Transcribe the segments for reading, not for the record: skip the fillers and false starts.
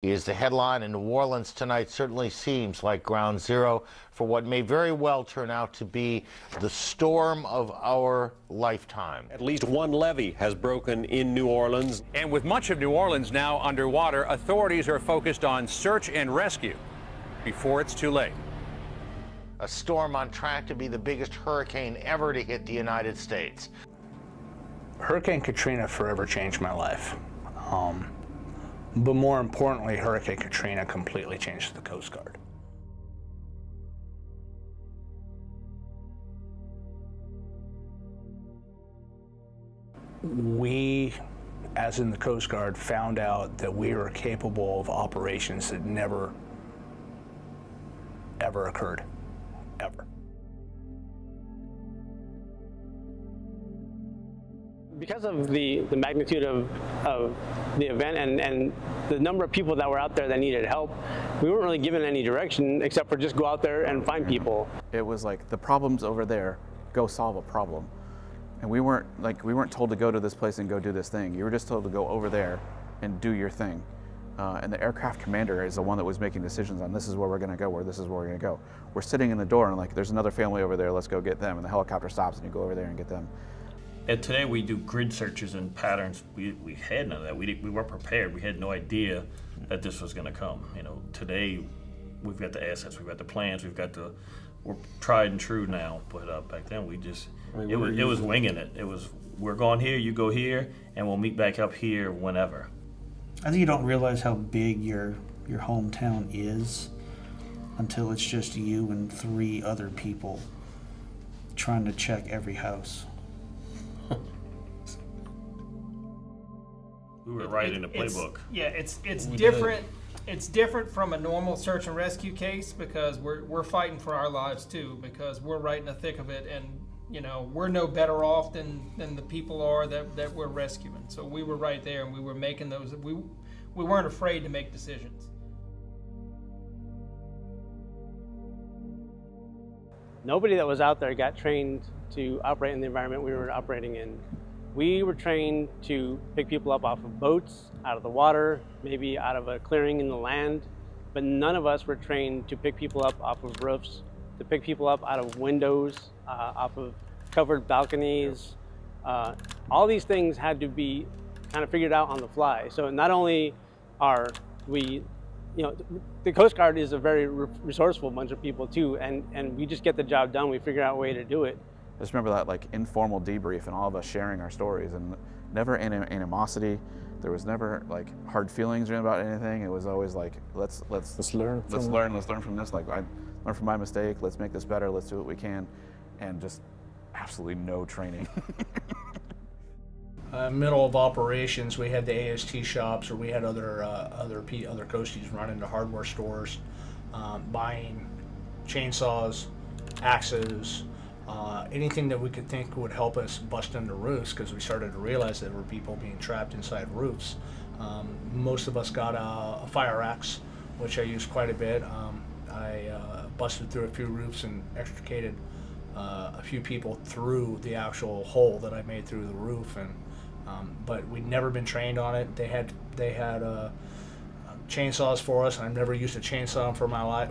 Is the headline in New Orleans tonight certainly seems like ground zero for what may very well turn out to be the storm of our lifetime. At least one levee has broken in New Orleans. And with much of New Orleans now underwater, authorities are focused on search and rescue before it's too late. A storm on track to be the biggest hurricane ever to hit the United States. Hurricane Katrina forever changed my life. But more importantly, Hurricane Katrina completely changed the Coast Guard. We, as in the Coast Guard, found out that we were capable of operations that never, ever occurred, ever. Because of the magnitude of the event and the number of people that were out there that needed help, we weren't really given any direction except for just go out there and find people. It was like, the problem's over there, go solve a problem. And we weren't told to go to this place and go do this thing. You were just told to go over there and do your thing. And the aircraft commander is the one that was making decisions on this is where we're gonna go, or this is where we're gonna go. We're sitting in the door and like, there's another family over there, let's go get them. And the helicopter stops and you go over there and get them. And today we do grid searches and patterns. We had none of that. We weren't prepared. We had no idea that this was going to come. You know, today we've got the assets, we've got the plans, we're tried and true now. But back then it was winging it. It was, we're going here, you go here, and we'll meet back up here whenever. I think you don't realize how big your hometown is until it's just you and 3 other people trying to check every house. We were writing the playbook. It's different. It's different from a normal search and rescue case because we're fighting for our lives too, because we're right in the thick of it, and you know we're no better off than the people are that we're rescuing. So we were right there, and we were making those. We weren't afraid to make decisions. Nobody that was out there got trained to operate in the environment we were operating in. We were trained to pick people up off of boats, out of the water, maybe out of a clearing in the land, but none of us were trained to pick people up off of roofs, to pick people up out of windows, off of covered balconies. All these things had to be kind of figured out on the fly. So not only are we, you know, the Coast Guard is a very resourceful bunch of people too, and we just get the job done. We figure out a way to do it. I just remember that like informal debrief and all of us sharing our stories, and never animosity. There was never like hard feelings about anything. It was always like, let's learn from this. Like, I learn from my mistake. Let's make this better. Let's do what we can, and just absolutely no training. Middle of operations, we had the AST shops, or we had other coasties run into hardware stores, buying chainsaws, axes. Anything that we could think would help us bust into roofs, because we started to realize there were people being trapped inside roofs. Most of us got a fire axe, which I used quite a bit. I busted through a few roofs and extricated a few people through the actual hole that I made through the roof. And but we'd never been trained on it. They had chainsaws for us, and I've never used a chainsaw for my life,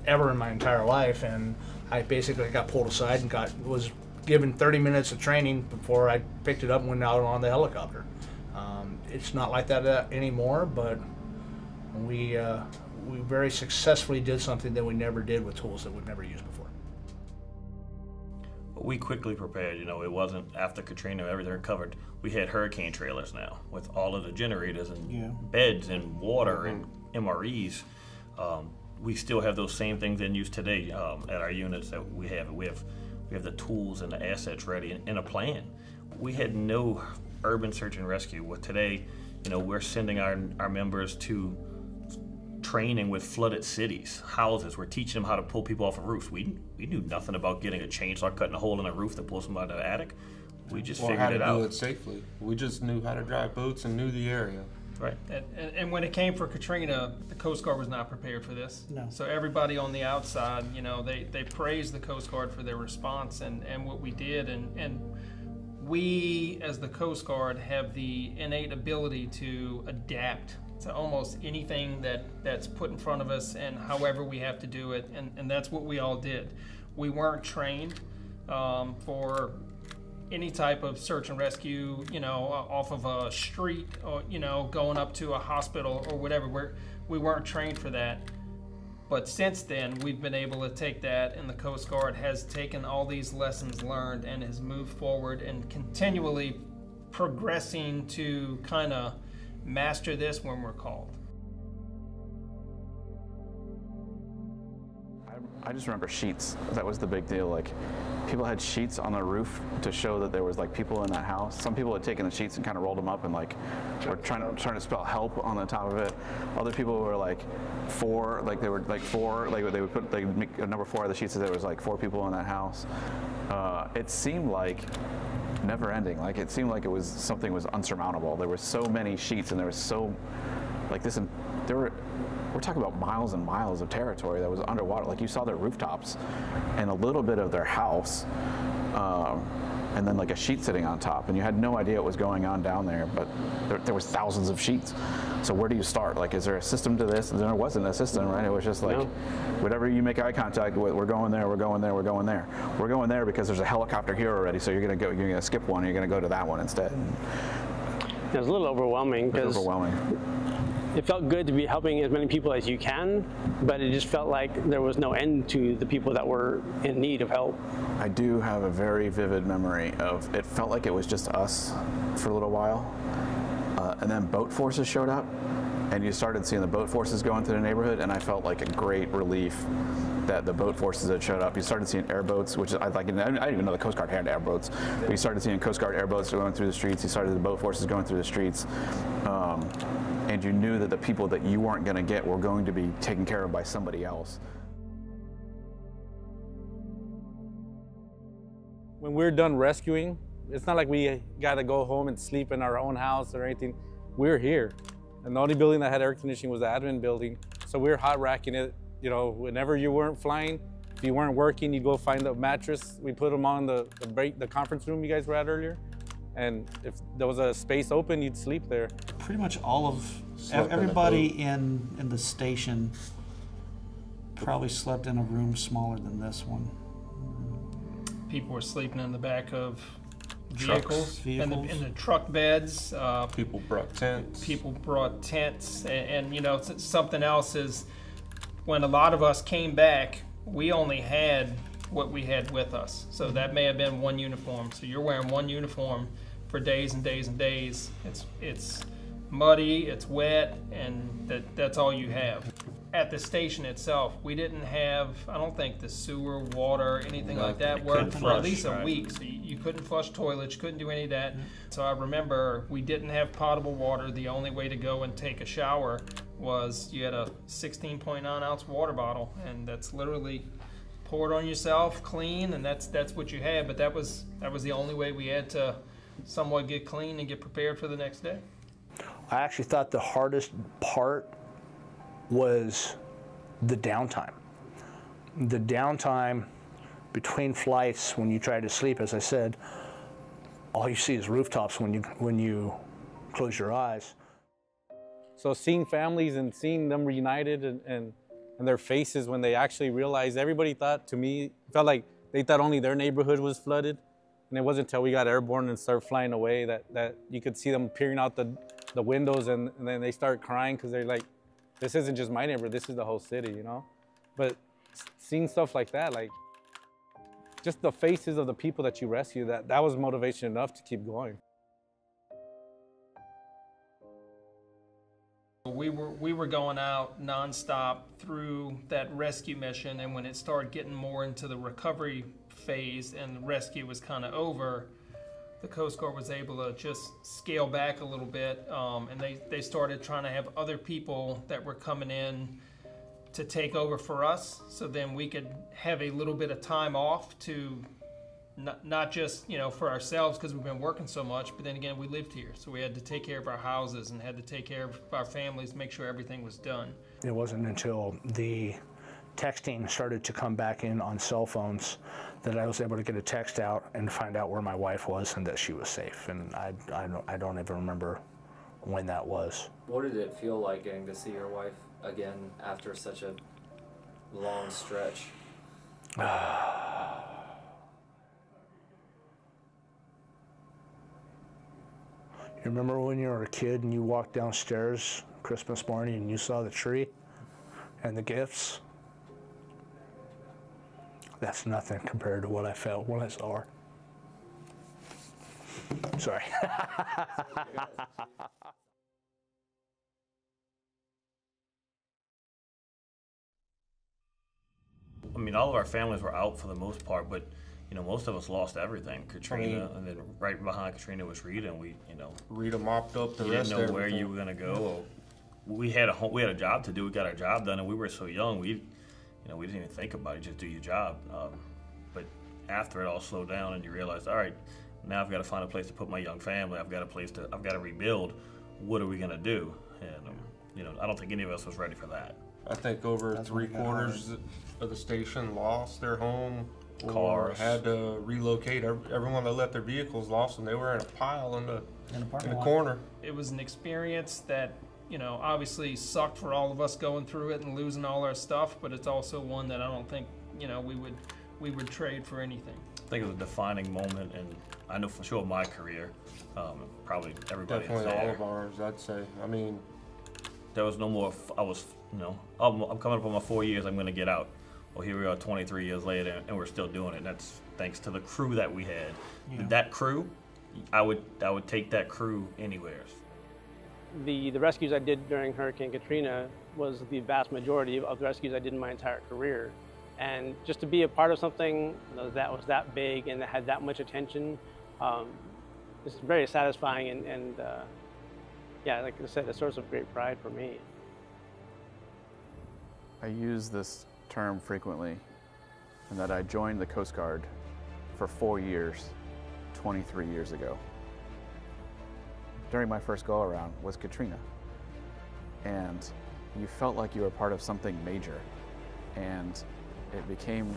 ever in my entire life. And I basically got pulled aside and was given 30 minutes of training before I picked it up and went out on the helicopter. It's not like that anymore, but we very successfully did something that we never did with tools that we've never used before. We quickly prepared. You know, it wasn't after Katrina, everything recovered. We had hurricane trailers now with all of the generators and beds and water and MREs. We still have those same things in use today at our units that we have. We have the tools and the assets ready and a plan. We had no urban search and rescue. With today, you know, we're sending our members to training with flooded cities, houses. We're teaching them how to pull people off of roofs. We knew nothing about getting a chainsaw, cutting a hole in a roof to pull somebody out of the attic. We just figured it out. How to do it safely. We just knew how to drive boats and knew the area. Right. And when it came for Katrina, the Coast Guard was not prepared for this. No. So everybody on the outside, you know, they praised the Coast Guard for their response and what we did. And we, as the Coast Guard, have the innate ability to adapt to almost anything that's put in front of us, and however we have to do it, and that's what we all did. We weren't trained for any type of search and rescue, you know, off of a street, or, you know, going up to a hospital or whatever. We weren't trained for that. But since then, we've been able to take that, and the Coast Guard has taken all these lessons learned and has moved forward and continually progressing to kind of master this when we're called. I just remember sheets. That was the big deal. Like, people had sheets on the roof to show that there was like people in that house. Some people had taken the sheets and kind of rolled them up and like were trying to spell help on the top of it. Other people were like they would put, they make a number 4 of the sheets, so there was like 4 people in that house. It seemed like never ending. Like, it seemed like it was something was unsurmountable. There were so many sheets, and there was so like this, and we're talking about miles and miles of territory that was underwater. Like, you saw their rooftops and a little bit of their house, and then like a sheet sitting on top, and you had no idea what was going on down there, but there was thousands of sheets. So where do you start? Like, is there a system to this? And there wasn't a system, right? It was just like, whatever you make eye contact with, we're going there, we're going there, we're going there. We're going there because there's a helicopter here already, so you're gonna skip one, and you're gonna go to that one instead. It was a little overwhelming because it felt good to be helping as many people as you can, but it just felt like there was no end to the people that were in need of help. I do have a very vivid memory of, it felt like it was just us for a little while, and then boat forces showed up, and you started seeing the boat forces go into the neighborhood, and I felt like a great relief that the boat forces had showed up. You started seeing airboats, which I didn't even know the Coast Guard had airboats. But you started seeing Coast Guard airboats going through the streets. You started the boat forces going through the streets. And you knew that the people that you weren't going to get were going to be taken care of by somebody else. When we're done rescuing, it's not like we got to go home and sleep in our own house or anything. We're here. And the only building that had air conditioning was the admin building. So we were hot racking it. You know, whenever you weren't flying, if you weren't working, you'd go find a mattress. We put them on the conference room you guys were at earlier. And if there was a space open, you'd sleep there. Pretty much all of everybody in the station probably slept in a room smaller than this one. People were sleeping in the back of vehicles. In the truck beds. People brought tents. People brought tents, and you know, something else is, when a lot of us came back, we only had what we had with us. So that may have been one uniform. So you're wearing one uniform for days and days and days. It's muddy, it's wet, and that's all you have. At the station itself, we didn't have, I don't think, the sewer, water, anything like that worked for at least a week. So you couldn't flush toilets, you couldn't do any of that. So I remember we didn't have potable water. The only way to go and take a shower was you had a 16.9 ounce water bottle, and that's literally pour it on yourself, clean, and that's what you had. But that was the only way we had to somewhat get clean and get prepared for the next day. I actually thought the hardest part was the downtime. The downtime between flights, when you try to sleep, as I said, all you see is rooftops when you close your eyes. So seeing families and seeing them reunited and their faces when they actually realized, everybody thought, to me, felt like they thought only their neighborhood was flooded. And it wasn't until we got airborne and started flying away that you could see them peering out the windows, and then they start crying because they're like, this isn't just my neighborhood, this is the whole city, you know? But seeing stuff like that, like just the faces of the people that you rescue, that was motivation enough to keep going. We were going out nonstop through that rescue mission, and when it started getting more into the recovery phase and the rescue was kind of over, the Coast Guard was able to just scale back a little bit, and they started trying to have other people that were coming in to take over for us, so then we could have a little bit of time off to not just, you know, for ourselves because we've been working so much, but then again, we lived here, so we had to take care of our houses and had to take care of our families, make sure everything was done. It wasn't until the texting started to come back in on cell phones that I was able to get a text out and find out where my wife was and that she was safe. And I don't even remember when that was. What did it feel like getting to see your wife again after such a long stretch? You remember when you were a kid and you walked downstairs Christmas morning and you saw the tree and the gifts? That's nothing compared to what I felt when I saw her. Sorry. I mean, all of our families were out for the most part, but you know, most of us lost everything. Katrina, and then right behind Katrina was Rita, and we, you know, Rita mopped up the you rest. Didn't know where you were gonna go. Or we had a job to do. We got our job done, and we were so young. We didn't even think about it. Just do your job. But after it all slowed down, and you realized, all right, now I've got to find a place to put my young family. I've got to rebuild. What are we gonna do? And you know, I don't think any of us was ready for that. I think over 3/4 of the station lost their home, or cars, had to relocate. Everyone that left their vehicles lost them. They were in a pile in the corner. It was an experience that, you know, obviously sucked for all of us going through it and losing all our stuff, but it's also one that I don't think, you know, we would trade for anything. I think it was a defining moment, and I know for sure my career, probably everybody. Definitely all of ours, I'd say. I mean, there was no more. I'm coming up on my 4 years. I'm going to get out. Well, here we are 23 years later, and we're still doing it. And that's thanks to the crew that we had. Yeah. That crew, I would take that crew anywhere. The rescues I did during Hurricane Katrina was the vast majority of the rescues I did in my entire career. And just to be a part of something that was that big and that had that much attention, it's very satisfying and yeah, like I said, a source of great pride for me. I use this term frequently, in that I joined the Coast Guard for 4 years, 23 years ago. During my first go-around was Katrina, and you felt like you were part of something major, and it became,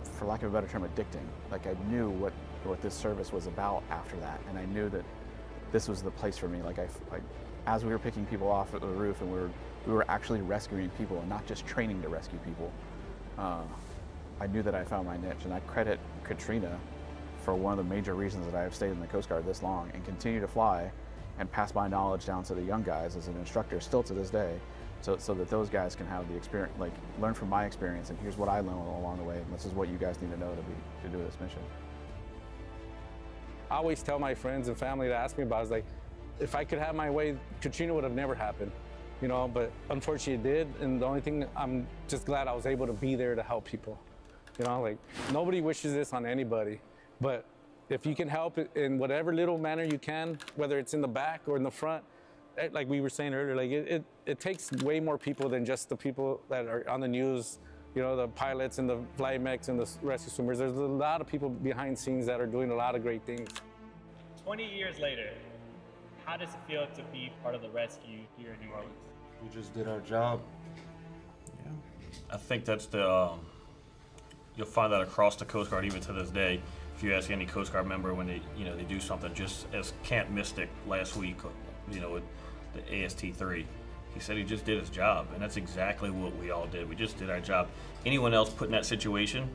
for lack of a better term, addicting. Like I knew what this service was about after that, and I knew that this was the place for me. Like as we were picking people off at the roof, and we were actually rescuing people and not just training to rescue people, I knew that I found my niche. And I credit Katrina for one of the major reasons that I have stayed in the Coast Guard this long and continue to fly and pass my knowledge down to the young guys as an instructor still to this day, so that those guys can have the experience, like learn from my experience, and here's what I learned along the way, and this is what you guys need to know to do this mission. I always tell my friends and family that ask me about it, like, if I could have my way, Katrina would have never happened, you know, but unfortunately it did, and the only thing, I'm just glad I was able to be there to help people. You know, like, nobody wishes this on anybody, but if you can help it in whatever little manner you can, whether it's in the back or in the front, like we were saying earlier, like it takes way more people than just the people that are on the news, you know, the pilots and the flight mechs and the rescue swimmers. There's a lot of people behind scenes that are doing a lot of great things. 20 years later, how does it feel to be part of the rescue here in New Orleans? We just did our job. Yeah. I think that's the, you'll find that across the Coast Guard even to this day. If you ask any Coast Guard member when they do something, just as Camp Mystic last week, you know, with the AST-3, he said he just did his job, and that's exactly what we all did. We just did our job. Anyone else put in that situation,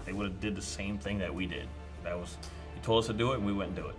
they would have did the same thing that we did. That was, he told us to do it, and we went and do it.